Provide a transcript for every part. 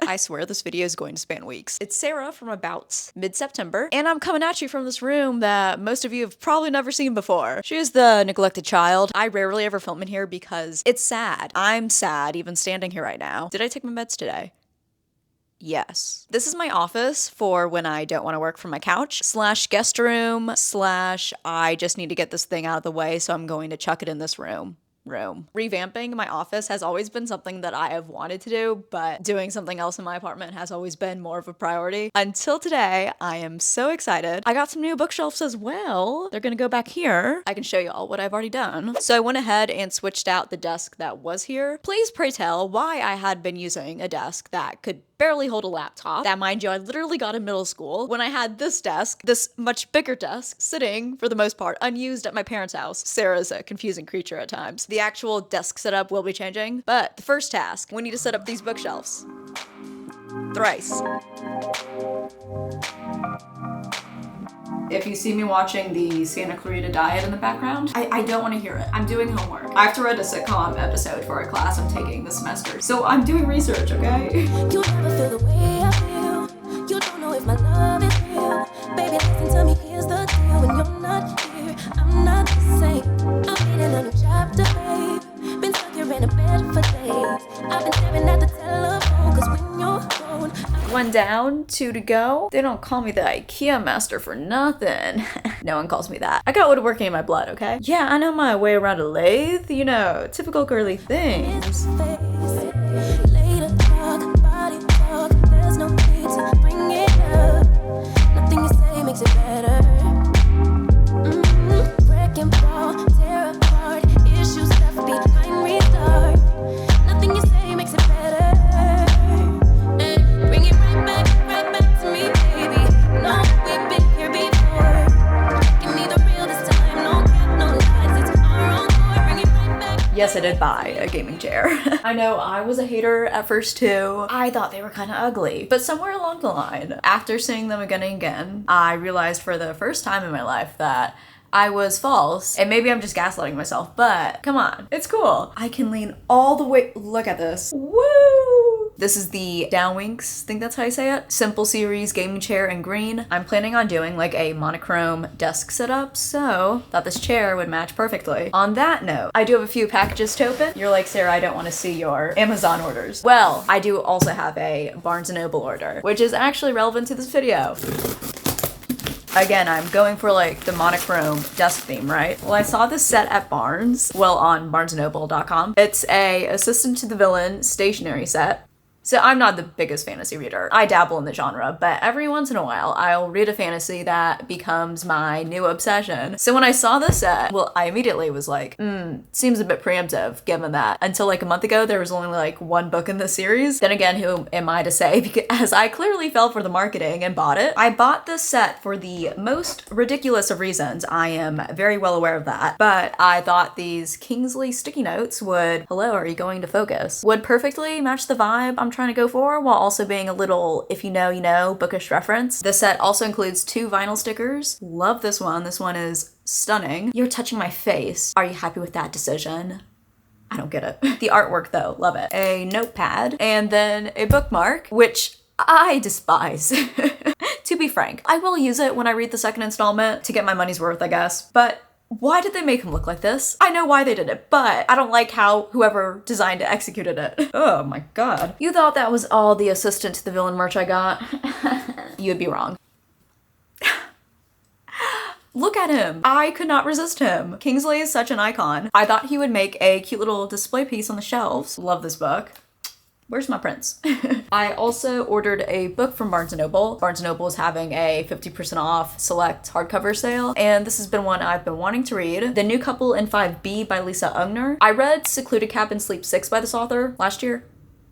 I swear this video is going to span weeks. It's Sarah from about mid-September, and I'm coming at you from this room that most of you have probably never seen before. She is the neglected child. I rarely ever film in here because it's sad. I'm sad even standing here right now. Did I take my meds today? Yes. This is my office for when I don't want to work from my couch, slash guest room, slash I just need to get this thing out of the way, so I'm going to chuck it in this room. Revamping my office has always been something that I have wanted to do, but doing something else in my apartment has always been more of a priority. Until today, I am so excited. I got some new bookshelves as well. They're gonna go back here. I can show you all what I've already done. So I went ahead and switched out the desk that was here. Please pray tell why I had been using a desk that could barely hold a laptop. That, mind you, I literally got in middle school when I had this desk, this much bigger desk, sitting, for the most part, unused at my parents' house. Sarah's a confusing creature at times. The actual desk setup will be changing, but the first task, we need to set up these bookshelves. Thrice. If you see me watching the Santa Clarita Diet in the background, I don't want to hear it. I'm doing homework. I have to write a sitcom episode for a class I'm taking this semester, so I'm doing research, okay? You'll never feel the way I feel. You don't know if my love is real. Baby, listen to me, here's the deal. When you're not here, I'm not the same. I'm reading a new chapter, babe. Been stuck here in a bed for days. I've been staring at the telephone, cause when you're gone, One down, two to go. They don't call me the IKEA master for nothing. No one calls me that. I got woodworking in my blood, okay? Yeah, I know my way around a lathe. You know, typical girly things. later talk, body talk. There's no need to bring it up. Nothing you say makes it better. Wreck and fall, tear apart. Issues left behind, restart. Nothing you say makes it better. Bring it right back to me, baby. No, we've been here before. Give me the real this time. No cap, no lies. It's our own door. Bring it right back. Yes, I did buy a gaming chair. I know I was a hater at first too. I thought they were kind of ugly, but somewhere along the line, after seeing them again and again, I realized for the first time in my life that I was false, and maybe I'm just gaslighting myself, but come on, it's cool. I can lean all the way, look at this, woo! This is the Downwinks, I think that's how you say it. Simple series gaming chair in green. I'm planning on doing like a monochrome desk setup, so thought this chair would match perfectly. On that note, I do have a few packages to open. You're like, Sarah, I don't want to see your Amazon orders. Well, I do also have a Barnes & Noble order, which is actually relevant to this video. Again, I'm going for like the monochrome desk theme, right? Well, I saw this set at Barnes, well, on barnesandnoble.com. It's a Assistant to the Villain stationery set. So I'm not the biggest fantasy reader. I dabble in the genre, but every once in a while, I'll read a fantasy that becomes my new obsession. So when I saw this set, well, I immediately was like, seems a bit preemptive, given that until like a month ago, there was only like one book in the series. Then again, who am I to say? Because I clearly fell for the marketing and bought it. I bought this set for the most ridiculous of reasons. I am very well aware of that. But I thought these Kingsley sticky notes would, hello, are you going to focus? Would perfectly match the vibe I'm trying to go for, while also being a little, if you know, you know, bookish reference. The set also includes 2 vinyl stickers. Love this one. This one is stunning. You're touching my face. Are you happy with that decision? I don't get it. The artwork though, love it. A notepad, and then a bookmark, which I despise. To be frank, I will use it when I read the second installment to get my money's worth, I guess, but why did they make him look like this? I know why they did it, but I don't like how whoever designed it executed it. Oh my god. You thought that was all the Assistant to the Villain merch I got? You'd be wrong. Look at him. I could not resist him. Kingsley is such an icon. I thought he would make a cute little display piece on the shelves. Love this book. Where's my prints? I also ordered a book from Barnes & Noble. Barnes & Noble is having a 50% off select hardcover sale, and this has been one I've been wanting to read. The New Couple in 5B by Lisa Ungner. I read Secluded Cabin Sleep 6 by this author last year.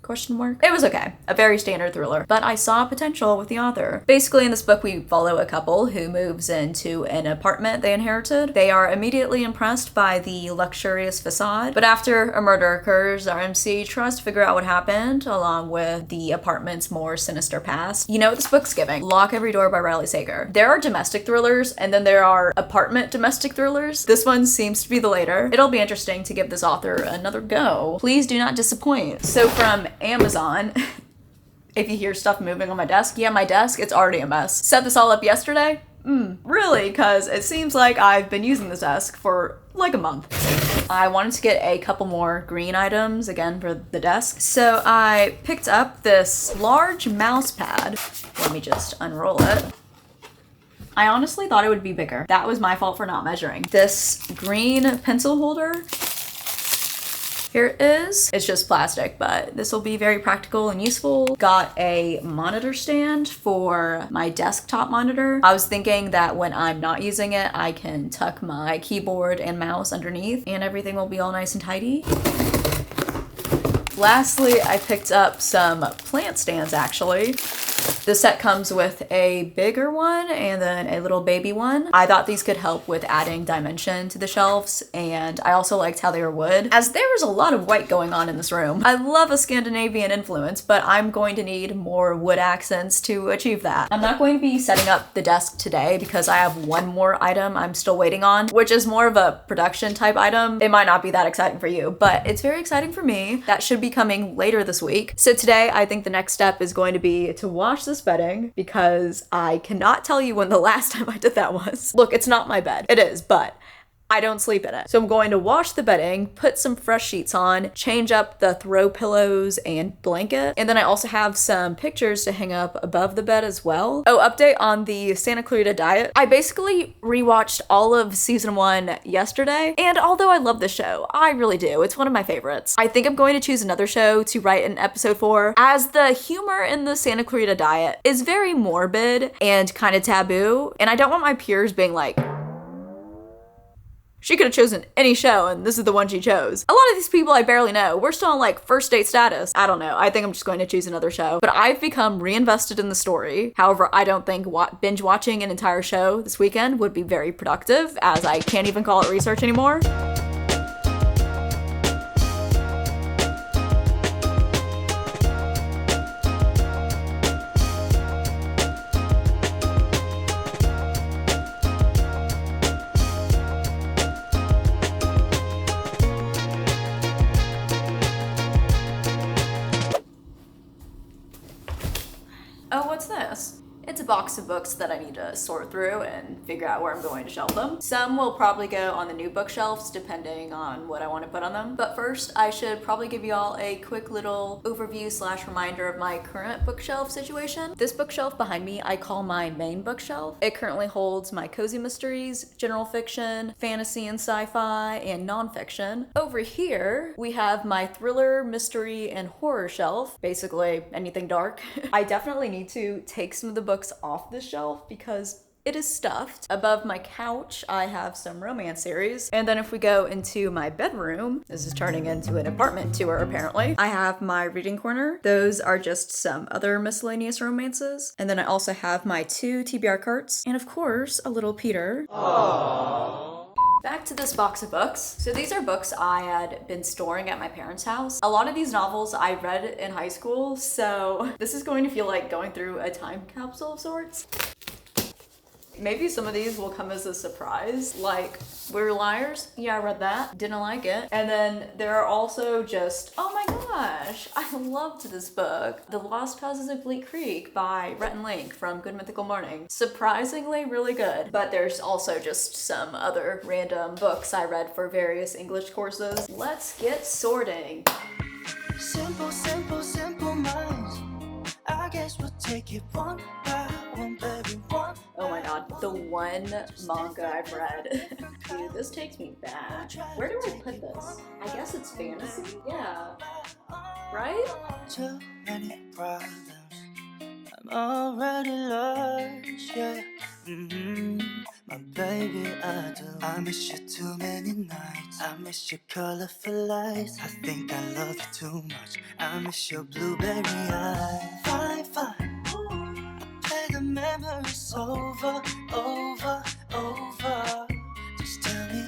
Question mark. It was okay. A very standard thriller, but I saw potential with the author. Basically, in this book, we follow a couple who moves into an apartment they inherited. They are immediately impressed by the luxurious facade, but after a murder occurs, our MC tries to figure out what happened, along with the apartment's more sinister past. You know what this book's giving? Lock Every Door by Riley Sager. There are domestic thrillers, and then there are apartment domestic thrillers. This one seems to be the later. It'll be interesting to give this author another go. Please do not disappoint. So from Amazon, If you hear stuff moving on my desk, yeah, my desk, it's already a mess. Set this all up yesterday? Really? Because it seems like I've been using this desk for like a month. I wanted to get a couple more green items, again, for the desk. So I picked up this large mouse pad. Let me just unroll it. I honestly thought it would be bigger. That was my fault for not measuring. This green pencil holder. Here it is. It's just plastic, but this will be very practical and useful. Got a monitor stand for my desktop monitor. I was thinking that when I'm not using it, I can tuck my keyboard and mouse underneath and everything will be all nice and tidy. Lastly, I picked up some plant stands actually. The set comes with a bigger one and then a little baby one. I thought these could help with adding dimension to the shelves, and I also liked how they were wood, as there was a lot of white going on in this room. I love a Scandinavian influence, but I'm going to need more wood accents to achieve that. I'm not going to be setting up the desk today because I have one more item I'm still waiting on, which is more of a production type item. It might not be that exciting for you, but it's very exciting for me. That should be coming later this week. So today, I think the next step is going to be to wash this bedding because I cannot tell you when the last time I did that was. Look, it's not my bed. It is, but I don't sleep in it. So I'm going to wash the bedding, put some fresh sheets on, change up the throw pillows and blanket. And then I also have some pictures to hang up above the bed as well. Oh, update on the Santa Clarita Diet. I basically rewatched all of season 1 yesterday. And although I love the show, I really do. It's one of my favorites. I think I'm going to choose another show to write an episode for, as the humor in the Santa Clarita Diet is very morbid and kind of taboo. And I don't want my peers being like, she could have chosen any show and this is the one she chose. A lot of these people I barely know. We're still on like first date status. I don't know. I think I'm just going to choose another show. But I've become reinvested in the story. However, I don't think binge watching an entire show this weekend would be very productive, as I can't even call it research anymore. Oh, what's this? It's a box of books that I need to sort through and figure out where I'm going to shelf them. Some will probably go on the new bookshelves depending on what I want to put on them. But first, I should probably give you all a quick little overview / reminder of my current bookshelf situation. This bookshelf behind me, I call my main bookshelf. It currently holds my cozy mysteries, general fiction, fantasy and sci-fi, and nonfiction. Over here, we have my thriller, mystery, and horror shelf. Basically, anything dark. I definitely need to take some of the books off this shelf because it is stuffed. Above my couch, I have some romance series. And then if we go into my bedroom, this is turning into an apartment tour apparently, I have my reading corner. Those are just some other miscellaneous romances. And then I also have my 2 TBR carts. And of course, a little Peter. Aww. Back to this box of books. So these are books I had been storing at my parents' house. A lot of these novels I read in high school, so this is going to feel like going through a time capsule of sorts. Maybe some of these will come as a surprise, like We're Liars. Yeah, I read that. Didn't like it. And then there are also just, oh my gosh, I loved this book. The Lost Causes of Bleak Creek by Rhett and Link from Good Mythical Morning. Surprisingly really good. But there's also just some other random books I read for various English courses. Let's get sorting. Simple, simple, simple minds. I guess we'll take it one by one, baby, one. Oh my god, the one manga I've read. Dude, this takes me back. Where do I put this? I guess it's fantasy? Yeah. Right? Too many problems. I'm already lost, yeah. My baby, I do. I miss you too many nights. I miss your colorful lights. I think I love you too much. I miss your blueberry eyes. Fine, fine. Play the memories over, over, over. Just tell me,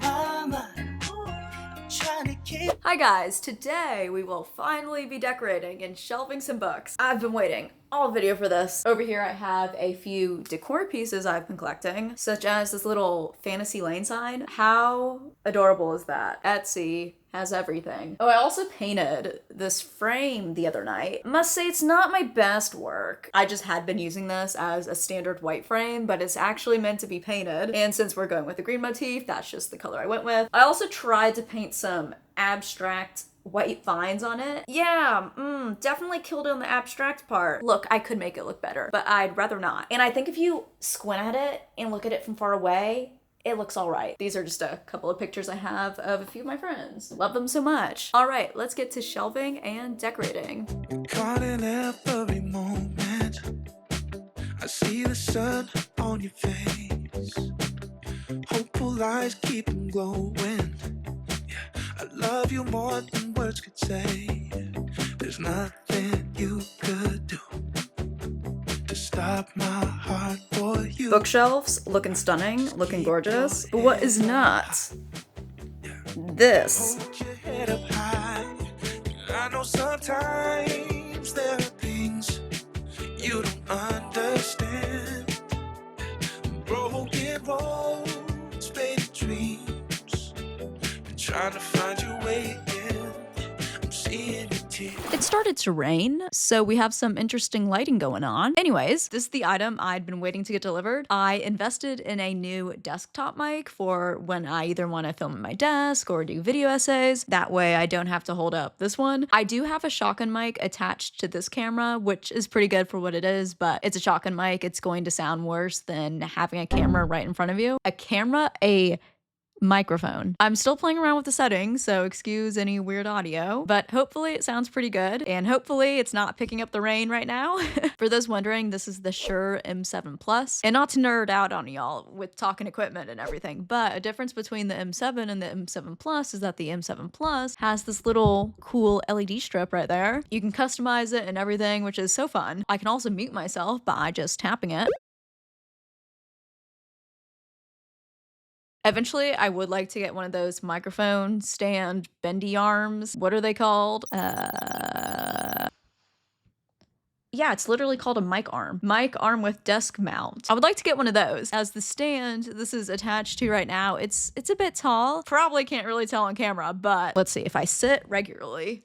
my mind. I'm trying to keep. Hi guys, today we will finally be decorating and shelving some books. I've been waiting all video for this. Over here I have a few decor pieces I've been collecting, such as this little fantasy lane sign. How adorable is that? Etsy has everything. Oh, I also painted this frame the other night. Must say it's not my best work. I just had been using this as a standard white frame, but it's actually meant to be painted. And since we're going with the green motif, that's just the color I went with. I also tried to paint some abstract white vines on it. Yeah, definitely killed it on the abstract part. Look, I could make it look better, but I'd rather not. And I think if you squint at it and look at it from far away, it looks all right. These are just a couple of pictures I have of a few of my friends. Love them so much. All right, let's get to shelving and decorating. Caught in every moment. I see the sun on your face. Hopeful eyes keep 'em glowing. Yeah, I love you more than words could say. There's nothing you could do to stop my heart for you. Bookshelves, looking stunning, looking gorgeous. But what is not? This. Hold your head up high. I know sometimes there are things you don't understand. Broken roads, faded dreams. Been trying to find your way again. I'm seeing your tears. It started to rain, so we have some interesting lighting going on. Anyways, this is the item I'd been waiting to get delivered. I invested in a new desktop mic for when I either want to film at my desk or do video essays. That way I don't have to hold up this one. I do have a shotgun mic attached to this camera, which is pretty good for what it is, but it's a shotgun mic. It's going to sound worse than having a camera right in front of you. A microphone. I'm still playing around with the settings, so excuse any weird audio, but hopefully it sounds pretty good, and hopefully it's not picking up the rain right now. For those wondering, this is the Shure M7 Plus, and not to nerd out on y'all with talking equipment and everything, but a difference between the M7 and the M7 Plus is that the M7 Plus has this little cool LED strip right there. You can customize it and everything, which is so fun. I can also mute myself by just tapping it. Eventually, I would like to get one of those microphone stand bendy arms. What are they called? Yeah, it's literally called a mic arm. Mic arm with desk mount. I would like to get one of those. As the stand this is attached to right now, it's a bit tall. Probably can't really tell on camera, but let's see if I sit regularly.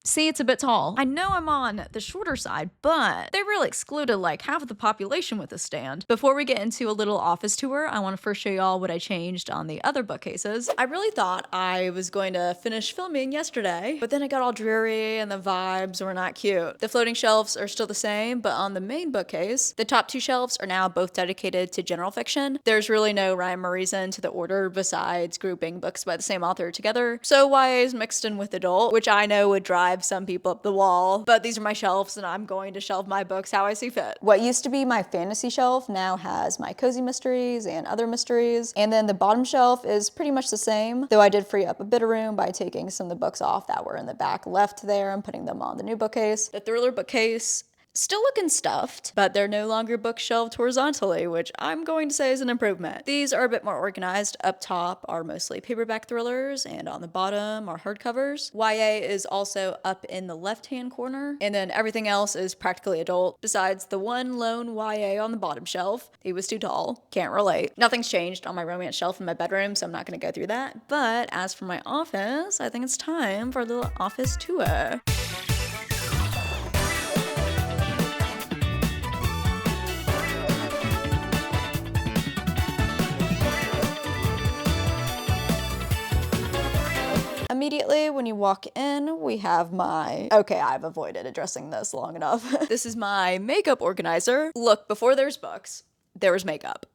See, it's a bit tall. I know I'm on the shorter side, but they really excluded like half of the population with this stand. Before we get into a little office tour, I want to first show y'all what I changed on the other bookcases. I really thought I was going to finish filming yesterday, but then it got all dreary and the vibes were not cute. The floating shelves are still the same, but on the main bookcase, the top two shelves are now both dedicated to general fiction. There's really no rhyme or reason to the order besides grouping books by the same author together. So YA is mixed in with adult, which I know would drive some people up the wall, but these are my shelves and I'm going to shelve my books how I see fit. What used to be my fantasy shelf now has my cozy mysteries and other mysteries, and then the bottom shelf is pretty much the same, though I did free up a bit of room by taking some of the books off that were in the back left there and putting them on the new bookcase. The thriller bookcase still looking stuffed, but they're no longer bookshelved horizontally, which I'm going to say is an improvement. These are a bit more organized. Up top are mostly paperback thrillers, and on the bottom are hardcovers. YA is also up in the left-hand corner, and then everything else is practically adult, besides the one lone YA on the bottom shelf. He was too tall. Can't relate. Nothing's changed on my romance shelf in my bedroom, so I'm not going to go through that. But as for my office, I think it's time for a little office tour. Immediately when you walk in, we have okay, I've avoided addressing this long enough. This is my makeup organizer. Look, before there's books, there was makeup.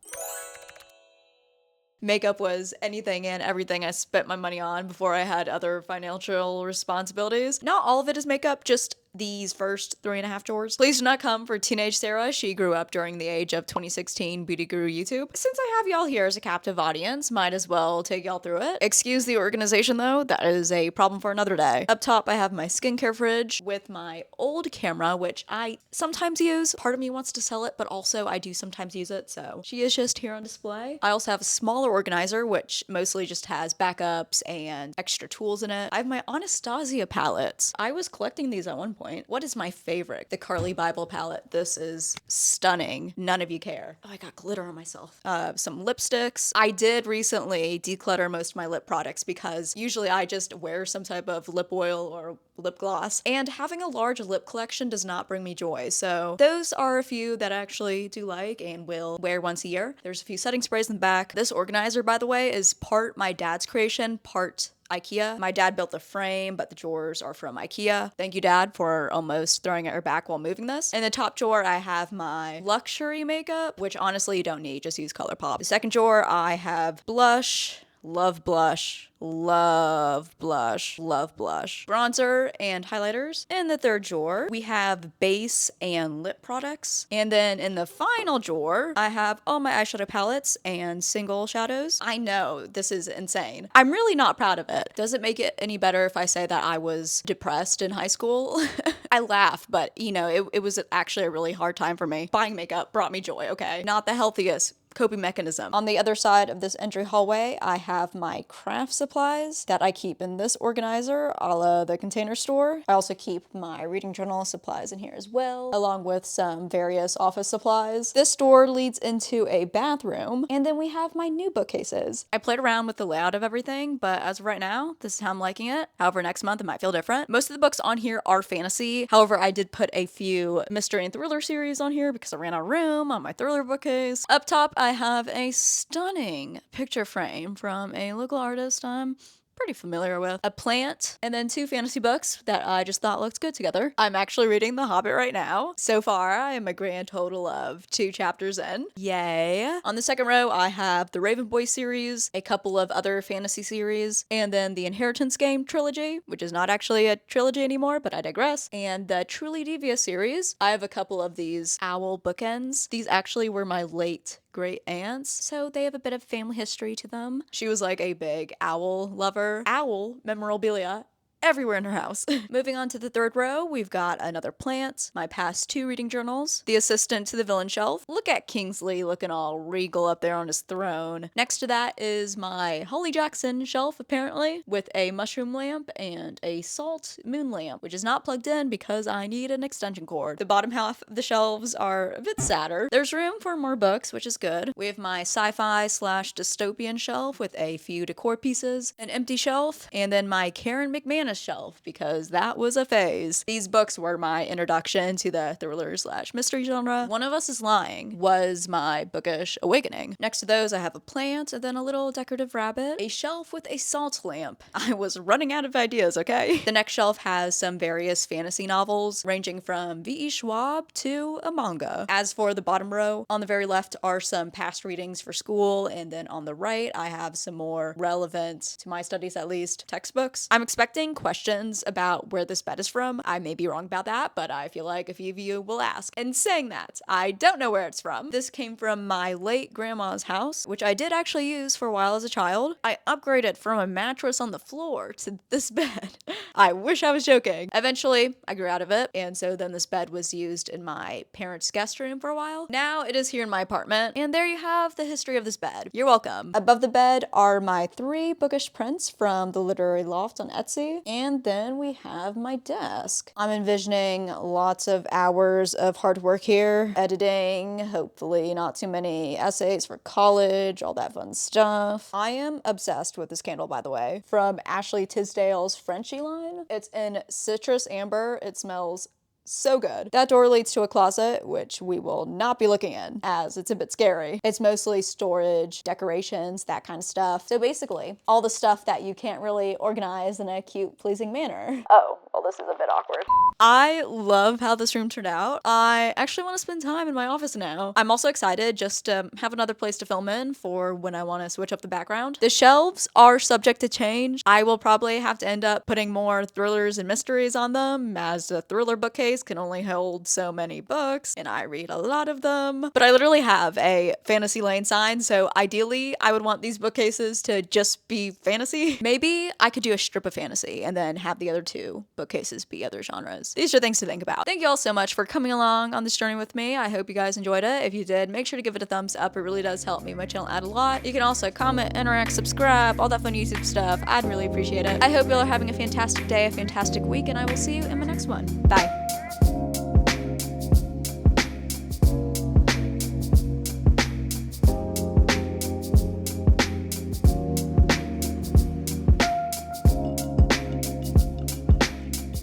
Makeup was anything and everything I spent my money on before I had other financial responsibilities. Not all of it is makeup, just these first 3.5 drawers. Please do not come for teenage Sarah. She grew up during the age of 2016 Beauty Guru YouTube. Since I have y'all here as a captive audience, might as well take y'all through it. Excuse the organization though, that is a problem for another day. Up top I have my skincare fridge with my old camera, which I sometimes use. Part of me wants to sell it, but also I do sometimes use it, so she is just here on display. I also have a smaller organizer, which mostly just has backups and extra tools in it. I have my Anastasia palettes. I was collecting these at one point. point. What is my favorite? The Carly Bible palette. This is stunning. None of you care. Oh, I got glitter on myself. Some lipsticks. I did recently declutter most of my lip products because usually I just wear some type of lip oil or lip gloss, and having a large lip collection does not bring me joy. So those are a few that I actually do like and will wear once a year. There's a few setting sprays in the back. This organizer, by the way, is part my dad's creation, part IKEA. My dad built the frame, but the drawers are from IKEA. Thank you, Dad, for almost throwing at her back while moving this. In the top drawer, I have my luxury makeup, which honestly you don't need, just use ColourPop. The second drawer, I have blush. Love blush, love blush, love blush. Bronzer and highlighters. In the third drawer, we have base and lip products. And then in the final drawer, I have all my eyeshadow palettes and single shadows. I know, this is insane. I'm really not proud of it. Does it make it any better if I say that I was depressed in high school? I laugh, but you know, it was actually a really hard time for me. Buying makeup brought me joy, okay? Not the healthiest coping mechanism. On the other side of this entry hallway, I have my craft supplies that I keep in this organizer, a la the Container Store. I also keep my reading journal supplies in here as well, along with some various office supplies. This door leads into a bathroom, and then we have my new bookcases. I played around with the layout of everything, but as of right now, this is how I'm liking it. However, next month it might feel different. Most of the books on here are fantasy. However, I did put a few mystery and thriller series on here because I ran out of room on my thriller bookcase. Up top, I have a stunning picture frame from a local artist I'm pretty familiar with, a plant, and then 2 fantasy books that I just thought looked good together. I'm actually reading The Hobbit right now. So far, I am a grand total of 2 chapters in. Yay. On the second row, I have the Raven Boy series, a couple of other fantasy series, and then the Inheritance Game trilogy, which is not actually a trilogy anymore, but I digress, and the Truly Devious series. I have a couple of these owl bookends. These actually were my late great aunts, so they have a bit of family history to them. She was like a big owl lover. Owl memorabilia everywhere in her house. Moving on to the third row, we've got another plant, my past 2 reading journals, the assistant to the villain shelf. Look at Kingsley looking all regal up there on his throne. Next to that is my Holly Jackson shelf, apparently, with a mushroom lamp and a salt moon lamp, which is not plugged in because I need an extension cord. The bottom half of the shelves are a bit sadder. There's room for more books, which is good. We have my sci-fi / dystopian shelf with a few decor pieces, an empty shelf, and then my Karen McManus shelf because that was a phase. These books were my introduction to the thriller / mystery genre. One of Us is Lying was my bookish awakening. Next to those, I have a plant and then a little decorative rabbit, a shelf with a salt lamp. I was running out of ideas, okay? The next shelf has some various fantasy novels ranging from V.E. Schwab to a manga. As for the bottom row, on the very left are some past readings for school, and then on the right, I have some more relevant, to my studies at least, textbooks. I'm expecting questions about where this bed is from. I may be wrong about that, but I feel like a few of you will ask. And saying that, I don't know where it's from. This came from my late grandma's house, which I did actually use for a while as a child. I upgraded from a mattress on the floor to this bed. I wish I was joking. Eventually, I grew out of it, and so then this bed was used in my parents' guest room for a while. Now it is here in my apartment, and there you have the history of this bed. You're welcome. Above the bed are my 3 bookish prints from the Literary Loft on Etsy. And then we have my desk. I'm envisioning lots of hours of hard work here, editing, hopefully not too many essays for college, all that fun stuff. I am obsessed with this candle, by the way, from Ashley Tisdale's Frenchie line. It's in citrus amber. It smells so good. That door leads to a closet, which we will not be looking in, as it's a bit scary. It's mostly storage, decorations, that kind of stuff. So basically, all the stuff that you can't really organize in a cute, pleasing manner. Oh, well, this is a bit awkward. I love how this room turned out. I actually want to spend time in my office now. I'm also excited just to have another place to film in for when I want to switch up the background. The shelves are subject to change. I will probably have to end up putting more thrillers and mysteries on them, as the thriller bookcase can only hold so many books, and I read a lot of them. But I literally have a fantasy lane sign, so ideally I would want these bookcases to just be fantasy. Maybe I could do a strip of fantasy and then have the other 2 bookcases places be other genres. These are things to think about. Thank you all so much for coming along on this journey with me. I hope you guys enjoyed it. If you did, make sure to give it a thumbs up. It really does help me my channel out a lot. You can also comment, interact, subscribe, all that fun YouTube stuff. I'd really appreciate it. I hope you all are having a fantastic day, a fantastic week, and I will see you in my next one. Bye.